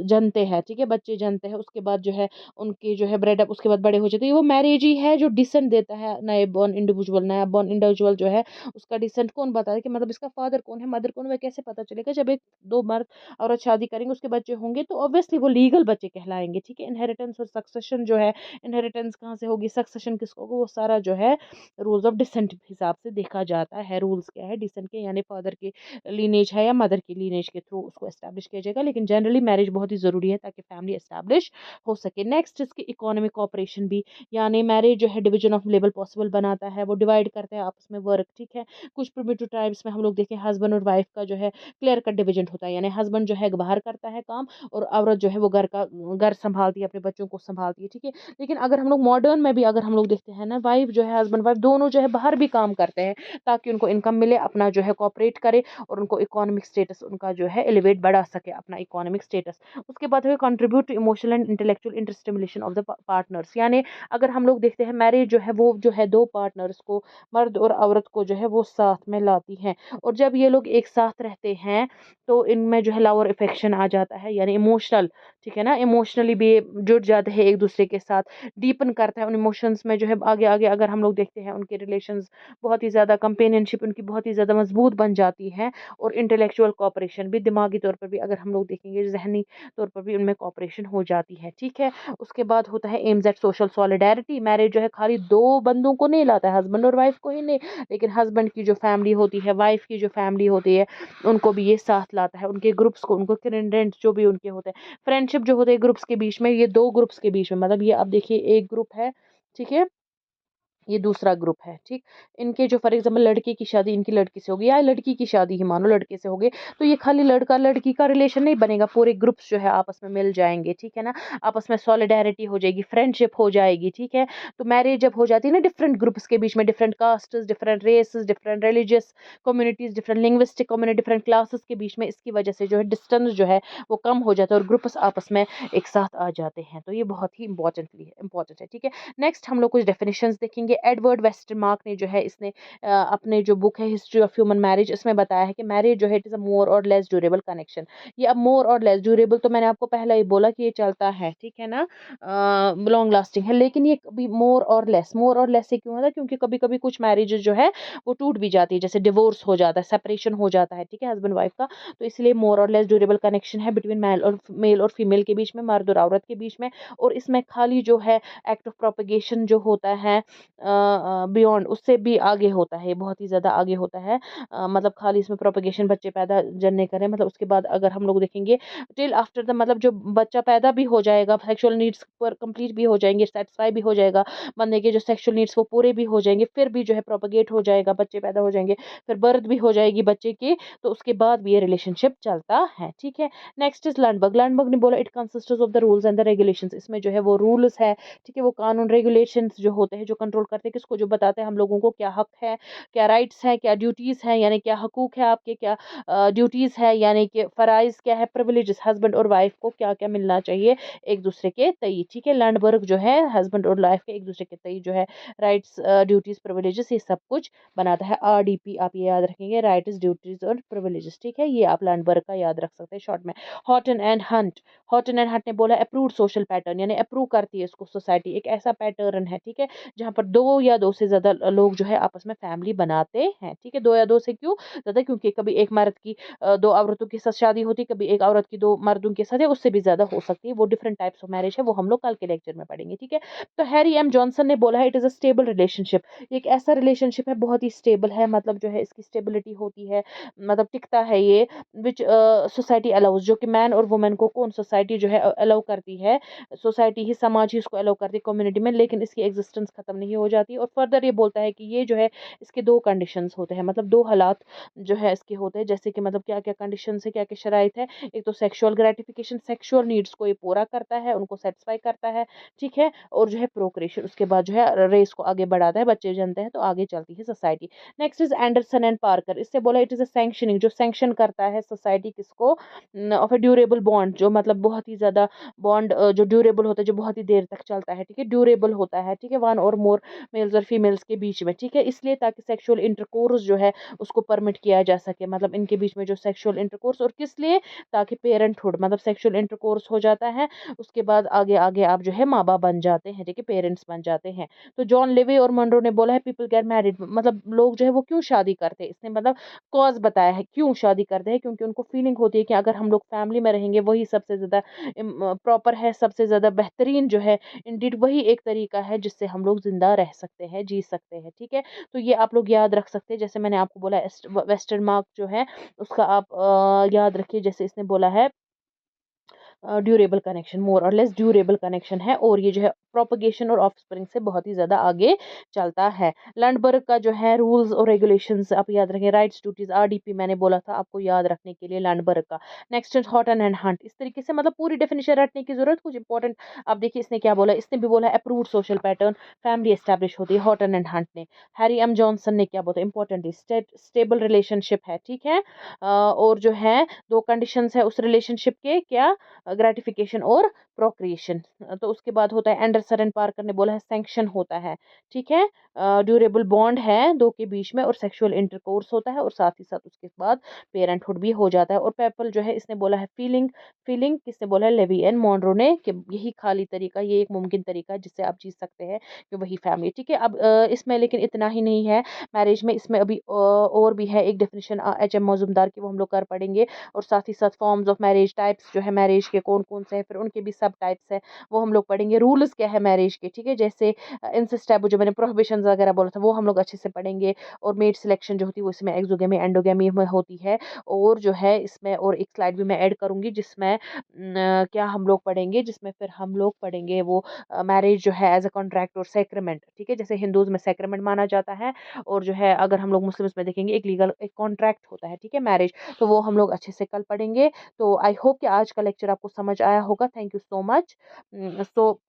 जनते हैं, ठीक है? बच्चे जनते हैं, उसके बाद जो है उनके जो है ब्रेड अप, उसके बाद बड़े हो जाते हैं। वो मैरिज ही है जो डिसेंट देता है, नया बॉर्न इंडिविजुअल जो है, उसका डिसेंट कौन बताता है कि मतलब इसका फादर कौन है, मदर कौन है, वह कैसे पता चलेगा? जब एक दो मर्द औरत शादी करेंगे, उसके बच्चे होंगे, तो ऑब्वियसली वो लीगल बच्चे कहलाएंगे, ठीक है? इनहेरिटेंस और सक्सेशन जो है, इनहेरिटेंस कहाँ से होगी, सक्सेशन किसको होगा, वो सारा जो है रूल्स ऑफ डिसेंट हिसाब से देखा जाता है। रूल्स क्या है डिसेंट के, यानी फादर के लीनेज है या मदर की लीनेज के थ्रू उसको एस्टैब्लिश किया जाएगा। लेकिन जनरली मैरिज बहुत ही ज़रूरी है ताकि फैमिली एस्टैब्लिश हो सके। नेक्स्ट इसकी इकोनॉमिक कॉपरेशन भी, यानी मैरिज जो है डिवीजन ऑफ लेबर पॉसिबल बनाता है, वो डिवाइड करते हैं आपस में वर्क, ठीक है? कुछ प्रिमिटिव ट्राइब्स में हम लोग देखें हस्बैंड और वाइफ का जो है क्लियर कट डिवीजन होता है, यानी हस्बैंड जो है बाहर करता है काम, और औरत जो है वो घर संभालती है, अपने बच्चों को संभालती है, ठीक है? लेकिन अगर हम लोग मॉडर्न में भी अगर हम लोग देखते हैं ना, वाइफ जो है, हस्बैंड वाइफ दोनों जो है बाहर भी काम करते हैं, ताकि उनको इनकम मिले, अपना जो है कॉपरेट करे, और उनको इकोनॉमिक स्टेटस उनका जो है एलिवेट बढ़ा सके, अपना इकोनॉमिक स्टेटस। उसके बाद है contribute to emotional and intellectual interstimulation of the partners, यानी अगर हम लोग देखते हैं मैरिज जो है वो जो है दो पार्टनर्स को, मर्द और औरत को जो है वो साथ में लाती है। और जब ये लोग एक साथ रहते हैं, तो इनमें जो है लव और अफेक्शन आ जाता है, यानी इमोशनल, ठीक है ना? इमोशनली भी ये जुड़ जाते हैं एक दूसरे के साथ, डीपन करता है उन इमोशंस में जो है, आगे आगे अगर हम लोग देखते हैं उनके रिलेशंस बहुत ही ज़्यादा, कंपेनियनशिप उनकी बहुत ही ज़्यादा मजबूत बन जाती है। और इंटेलेक्चुअल कॉपरेशन भी, दिमागी तौर पर भी अगर हम लोग देखेंगे, जहनी तौर पर भी उनमें कॉपरेशन हो जाती है, ठीक है? उसके बाद होता है aims at social solidarity. Marriage जो है खाली दो बंदों को नहीं लाता है, हस्बैंड और वाइफ को ही नहीं, लेकिन हस्बैंड की जो फैमिली होती है, वाइफ की जो फैमिली होती है, उनको भी ये साथ लाता है, उनके ग्रुप्स को, उनको क्रेडेंट जो भी उनके होते हैं, फ्रेंडशिप जो होते हैं ग्रुप्स के बीच में, ये दो ग्रुप्स के बीच में, मतलब ये अब देखिए एक ग्रुप है, ठीक है? ये दूसरा ग्रुप है, ठीक? इनके जो फॉर एग्जांपल लड़के की शादी इनकी लड़की से होगी, या लड़की की शादी ही मानो लड़के से होगी, तो ये खाली लड़का लड़की का रिलेशन नहीं बनेगा, पूरे ग्रुप्स जो है आपस में मिल जाएंगे, ठीक है ना? आपस में सॉलिडारिटी हो जाएगी, फ्रेंडशिप हो जाएगी, ठीक है? तो मैरिज जब हो जाती है ना डिफरेंट ग्रुप्स के बीच में, different castes, different races, different religious communities, different linguistic community, different classes के बीच में, इसकी वजह से जो है डिस्टेंस जो है वो कम हो जाता है, और ग्रुप्स आपस में एक साथ आ जाते हैं। तो ये बहुत ही इंपॉर्टेंट है, ठीक है? नेक्स्ट हम लोग कुछ डेफिनेशंस देखेंगे। एडवर्ड वेस्टरमार्क ने जो है, इसने अपने जो बुक है हिस्ट्री ऑफ ह्यूमन मैरिज, इसमें बताया है कि मैरिज जो है इट इज अ मोर और लेस ड्यूरेबल कनेक्शन। ये अब मोर और लेस ड्यूरेबल, तो मैंने आपको पहले ही बोला कि ये चलता है, ठीक है ना? लॉन्ग लास्टिंग है, लेकिन ये कभी मोर और लेस से क्यों होता है? क्योंकि कभी कभी कुछ मैरिजेस जो है वो टूट भी जाती है, जैसे डिवोर्स हो जाता है, सेपरेशन हो जाता है, ठीक है, हस्बैंड वाइफ का। तो इसलिए मोर और लेस ड्यूरेबल कनेक्शन है बिटवीन मेल और फीमेल के बीच में, मर्द और औरत के बीच में। और इसमें खाली जो है एक्ट ऑफ प्रोपेगेशन जो होता है, बियॉन्ड उससे भी आगे होता है, बहुत ही ज़्यादा आगे होता है। मतलब खाली इसमें प्रोपेगेशन बच्चे पैदा जनने करें, मतलब उसके बाद अगर हम लोग देखेंगे टिल आफ्टर द, मतलब जो बच्चा पैदा भी हो जाएगा, सेक्सुअल नीड्स पर कंप्लीट भी हो जाएंगे, सेटिस्फाई भी हो जाएगा, बंदे के जो सेक्सुअल नीड्स वो पूरे भी हो जाएंगे, फिर भी जो है प्रोपेगेट हो जाएगा, बच्चे पैदा हो जाएंगे, फिर बर्थ भी हो जाएगी बच्चे की, तो उसके बाद भी ये रिलेशनशिप चलता है। ठीक है। Next is लैंडबर्ग। लैंडबर्ग ने बोला it consist of the rules and the regulations. इसमें जो है वो रूल्स है, ठीक है, वो कानून रेगुलेशंस जो होते हैं, जो कंट्रोल करते हैं किसको, जो बताते हैं हम लोगों को क्या हक है, क्या राइट्स है, क्या ड्यूटीज है, यानी क्या हकूक है आपके, क्या ड्यूटीज है, यानी कि फराइज क्या है, प्रिविलेजेस, हस्बैंड और वाइफ को क्या क्या मिलना चाहिए एक दूसरे के तई। ठीक है। लैंडबर्ग जो है हस्बैंड और वाइफ के एक दूसरे के तई जो है राइट्स, ड्यूटीज, प्रिविलेजेस, ये सब कुछ बनाता है। RDP आप ये याद रखेंगे, राइट्स, ड्यूटीज और प्रिविलेजेस। ठीक है, ये आप लैंडबर्ग का याद रख सकते हैं शॉर्ट में। Horton and Hunt. Horton and Hunt ने बोला अप्रूव्ड सोशल पैटर्न, यानी अप्रूव करती है इसको सोसाइटी, एक ऐसा पैटर्न है, ठीक है, जहाँ पर दो या दो से ज्यादा लोग जो है आपस में फैमिली बनाते हैं। ठीक है, दो या दो से क्यों ज्यादा, क्योंकि कभी एक मर्द की दो औरतों के साथ शादी होती है, कभी एक औरत की दो मर्दों के साथ, या उससे भी ज्यादा हो सकती है, वो डिफरेंट टाइप्स ऑफ मैरिज है, वो हम लोग कल के लेक्चर में पढ़ेंगे। ठीक है। तो हैरी एम जॉनसन ने बोला है it is a stable relationship, एक ऐसा रिलेशनशिप है बहुत ही स्टेबल है, मतलब जो है इसकी स्टेबिलिटी होती है, मतलब टिकता है ये, विच सोसाइटी अलाउज, जो कि मैन और वुमेन को कौन सोसाइटी जो है अलाउ करती है, सोसाइटी ही, समाज ही उसको अलाउ करती है कम्युनिटी में, लेकिन इसकी एग्जिस्टेंस खत्म नहीं हो जाती। और फर्दर ये बोलता है कि ये जो है इसके दो कंडीशंस होते हैं, मतलब दो हालात जो है इसके होते हैं, जैसे कि मतलब क्या क्या कंडीशन है, क्या क्या शराइत है। एक तो सेक्सुअल ग्रेटिफिकेशन, सेक्सुअल नीड्स को ये पूरा करता है, उनको सेटिस्फाई करता है, ठीक है, और जो है प्रोक्रिएशन, उसके बाद जो है रेस को आगे बढ़ाता है, बच्चे जनते हैं तो आगे चलती है society. Next is Anderson and Parker. इससे बोला इट इज अ सैंक्शनिंग, जो सैंक्शन करता है सोसाइटी किसको, ऑफ अ ड्यूरेबल बॉन्ड, जो मतलब बहुत ही ज्यादा बॉन्ड जो ड्यूरेबल होता है, जो बहुत ही देर तक चलता है, ठीक है, ड्यूरेबल होता है, ठीक है, वन और मोर मेल्स और फीमेल्स के बीच में, ठीक है, इसलिए ताकि सेक्सुअल इंटरकोर्स जो है उसको परमिट किया जा सके, मतलब इनके बीच में जो सेक्सुअल इंटरकोर्स, और किस लिए, ताकि पेरेंटहुड, मतलब सेक्सुअल इंटरकोर्स हो जाता है, उसके बाद आगे आगे आप जो है माँ बाप बन जाते हैं, ठीक है, पेरेंट्स बन जाते हैं। तो जॉन लेवी और मनरो ने बोला है पीपल गेट मैरिड, मतलब लोग जो है वो क्यों शादी करते हैं, इसने मतलब कॉज बताया है क्यों शादी करते हैं, क्योंकि उनको फीलिंग होती है कि अगर हम लोग फैमिली में रहेंगे वही सबसे ज्यादा प्रॉपर है, सबसे ज्यादा बेहतरीन जो है, इंडीड वही एक तरीका है जिससे हम लोग जिंदा रह सकते हैं, जी सकते हैं। ठीक है, तो ये आप लोग याद रख सकते हैं, जैसे मैंने आपको बोला वेस्टर्न मार्क जो है उसका आप याद रखिए, जैसे इसने बोला है ड्यूरेबल कनेक्शन, मोर और लेस ड्यूरेबल कनेक्शन है, और ये जो है प्रोपगेशन और ऑफस्प्रिंग से बहुत ही ज्यादा आगे चलता है। लैंडबर्ग का जो है रूल्स और रेगुलेशंस आप याद रखें, राइट्स, ड्यूटीज, RDP मैंने बोला था आपको याद रखने के लिए लैंडबर्ग का। Next is Horton and Hunt. इस तरीके से मतलब पूरी डेफिनेशन रटने की जरूरत, कुछ इंपॉर्टेंट आप देखिए इसने क्या बोला, इसने भी बोला approved social pattern, family establish होती है, हॉटन एंड हंट ने। हैरी एम जॉनसन ने क्या बोला, इंपॉर्टेंट स्टेबल रिलेशनशिप है, ठीक है, और जो है दो कंडीशंस है उस रिलेशनशिप के, क्या, ग्रेटिफिकेशन और प्रोक्रिएशन। तो उसके बाद होता है एंडरसन एंड पार्कर ने बोला है सैंक्शन होता है, ठीक है, ड्यूरेबल बॉन्ड है दो के बीच में, और सेक्सुअल इंटरकोर्स होता है, और साथ ही साथ उसके बाद पेरेंटहुड भी हो जाता है। और पेपल जो है इसने बोला है फीलिंग, फीलिंग किसने बोला है, लेवी एंड मॉनरो ने, कि यही खाली तरीका, ये एक मुमकिन तरीका है जिससे आप जी सकते हैं कि वही फैमिली। ठीक है, अब इसमें लेकिन इतना ही नहीं है मैरिज में, इसमें अभी और भी है एक डेफिनेशन HM मौजूमदार की, वो हम लोग कर पढ़ेंगे, और साथ ही साथ फॉर्म्स ऑफ मैरिज, टाइप्स जो है मैरिज के कौन कौन से हैं, फिर उनके भी सब टाइप्स है वो हम लोग पढ़ेंगे, रूल्स क्या है मैरिज के, ठीक है, जैसे इंसेस्ट टैबू जो मैंने प्रोहिबिशन वगैरह बोला था वो हम लोग अच्छे से पढ़ेंगे, और मेट सिलेक्शन जो होती है वो इसमें एक्सोगेमी एंडोगेमी में होती है, और जो है इसमें और एक स्लाइड भी मैं ऐड करूंगी जिसमें क्या हम लोग पढ़ेंगे, जिसमें फिर हम लोग पढ़ेंगे वो मैरिज जो है एज अ कॉन्ट्रैक्ट और सेक्रेमेंट, ठीक है, जैसे हिंदूज में सेक्रेमेंट माना जाता है, और जो है अगर हम लोग मुस्लिम्स में देखेंगे एक लीगल एक कॉन्ट्रैक्ट होता है, ठीक है, मैरिज, तो वो हम लोग अच्छे से कल पढ़ेंगे। तो आई होप कि आज का लेक्चर आपको समझ आया होगा। Thank you so much. So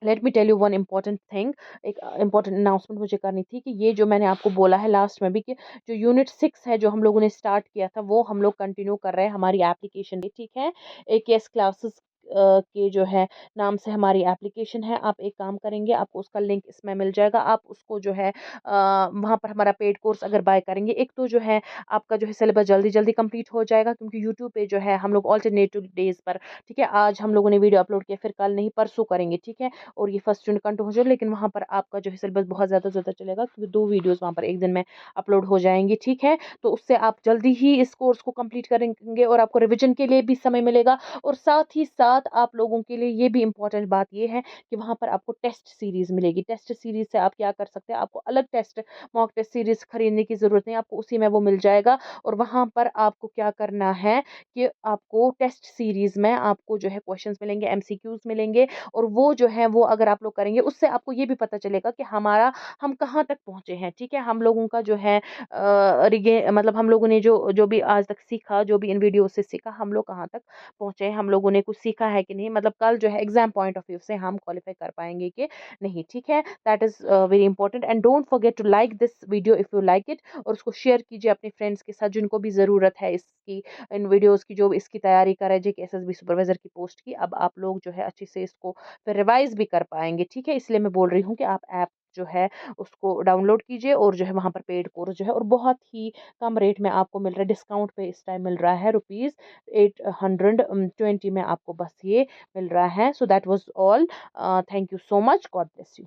let me tell you one important thing, एक इम्पॉर्टेंट अनाउंसमेंट मुझे करनी थी, कि ये जो मैंने आपको बोला है लास्ट में भी, कि जो यूनिट 6 है जो हम लोगों ने स्टार्ट किया था वो हम लोग कंटिन्यू कर रहे हैं हमारी एप्लीकेशन में, ठीक है, AKS क्लासेस के जो है नाम से हमारी एप्लीकेशन है। आप एक काम करेंगे, आपको उसका लिंक इसमें मिल जाएगा, आप उसको जो है वहाँ पर हमारा पेड कोर्स अगर बाय करेंगे, एक तो जो है आपका जो है सिलेबस जल्दी जल्दी कंप्लीट हो जाएगा, क्योंकि यूट्यूब पे जो है हम लोग ऑल्टरनेटिव डेज पर, ठीक है, आज हम लोगों ने वीडियो अपलोड किया, फिर कल नहीं परसों करेंगे, ठीक है, और ये फर्स्ट जून कंटिन्यू हो जाए, लेकिन वहाँ पर आपका जो है सिलेबस बहुत ज़्यादा चलेगा, क्योंकि 2 वीडियोस वहाँ पर एक दिन में अपलोड हो जाएंगी, ठीक है, तो उससे आप जल्दी ही इस कोर्स को कंप्लीट करेंगे और आपको रिविजन के लिए भी समय मिलेगा, और साथ ही साथ साथ आप लोगों के लिए ये भी इम्पोर्टेंट बात ये है कि वहाँ पर आपको टेस्ट सीरीज़ मिलेगी। टेस्ट सीरीज़ से आप क्या कर सकते हैं, आपको अलग मॉक टेस्ट सीरीज़ खरीदने की ज़रूरत नहीं, आपको उसी में वो मिल जाएगा। और वहाँ पर आपको क्या करना है कि आपको टेस्ट सीरीज़ में आपको जो है क्वेश्चंस मिलेंगे, एमसीक्यूज़ मिलेंगे, और वो जो है वो अगर आप लोग करेंगे उससे आपको ये भी पता चलेगा कि हम कहाँ तक पहुँचे हैं, ठीक है? हम लोगों का जो है मतलब हम लोगों ने जो जो भी आज तक सीखा, जो भी इन वीडियो से सीखा, हम लोग कहाँ तक पहुँचे हैं, हम लोगों ने कुछ सीखा है कि नहीं, मतलब कल जो है एग्ज़ाम पॉइंट ऑफ व्यू से हम क्वालिफ़ाई कर पाएँगे कि नहीं, ठीक है? That is very important and don't forget to like this video if you like it, और उसको शेयर कीजिए अपने फ्रेंड्स के साथ जिनको भी ज़रूरत है इसकी, इन वीडियोज़ की, जो इसकी तैयारी कर रहे हैं जेके एसएसबी सुपरवाइज़र की पोस्ट की। अब आप लोग जो है अच्छे से इसको फिर रिवाइज़ भी कर पाएँगे, ठीक है? इसलिए मैं बोल रही हूँ कि आप ऐप जो है उसको डाउनलोड कीजिए, और जो है वहाँ पर पेड कोर्स जो है और बहुत ही कम रेट में आपको मिल रहा है, डिस्काउंट पे इस टाइम मिल रहा है, रुपीज़ 820 में आपको बस ये मिल रहा है। So that was all. Thank you so much. God bless you.